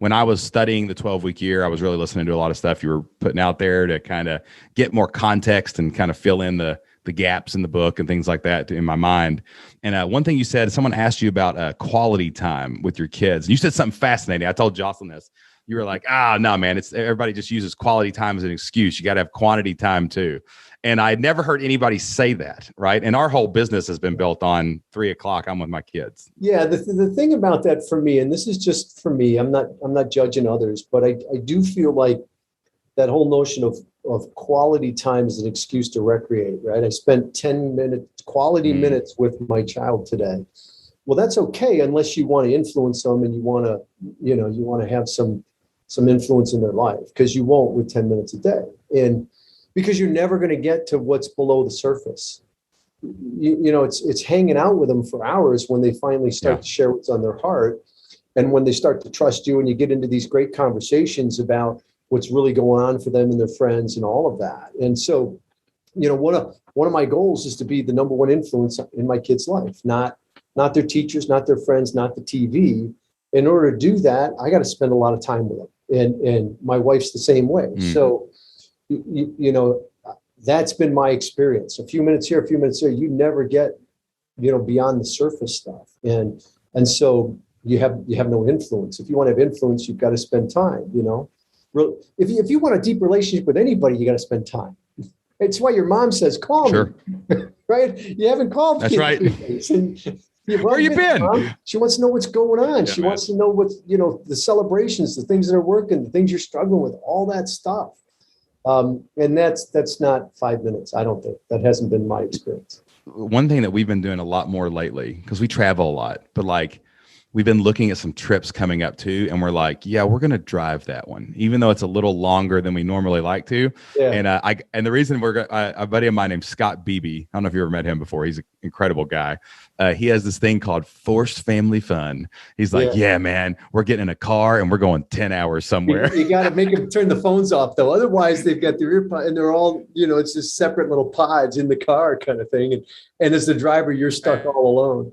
when I was studying the 12-week year, I was really listening to a lot of stuff you were putting out there to kind of get more context and kind of fill in the gaps in the book and things like that in my mind. And one thing you said, someone asked you about quality time with your kids. And you said something fascinating. I told Jocelyn this. You were like, no, man, it's everybody just uses quality time as an excuse. You got to have quantity time too. And I never heard anybody say that, right? And our whole business has been built on 3 o'clock. I'm with my kids. Yeah, the thing about that for me, and this is just for me, I'm not judging others, but I do feel like that whole notion of quality time is an excuse to recreate, right? I spent 10 minutes, quality minutes with my child today. Well, that's okay unless you want to influence them and you want to have some influence in their life, because you won't with 10 minutes a day. And because you're never going to get to what's below the surface. It's hanging out with them for hours when they finally start to share what's on their heart. And when they start to trust you and you get into these great conversations about what's really going on for them and their friends and all of that. And so, one of my goals is to be the number one influence in my kids' life, not their teachers, not their friends, not the TV. In order to do that, I got to spend a lot of time with them. And my wife's the same way. So, that's been my experience. A few minutes here, a few minutes there, you never get, beyond the surface stuff. And so you have no influence. If you want to have influence, you've got to spend time, If you want a deep relationship with anybody, you got to spend time. It's why your mom says, call me, right? You haven't called. That's right. Where you been? Mom? She wants to know what's going on. She wants to know what's, the celebrations, the things that are working, the things you're struggling with, all that stuff. And that's not 5 minutes. I don't think. That hasn't been my experience. One thing that we've been doing a lot more lately, because we travel a lot, but we've been looking at some trips coming up too. And we're like, we're going to drive that one, even though it's a little longer than we normally like to. Yeah. And the reason a buddy of mine named Scott Beebe, I don't know if you ever met him before. He's an incredible guy. He has this thing called forced family fun. He's like, man, we're getting in a car and we're going 10 hours somewhere. You got to make them turn the phones off though. Otherwise they've got their earpod and they're all, it's just separate little pods in the car kind of thing. And as the driver, you're stuck all alone.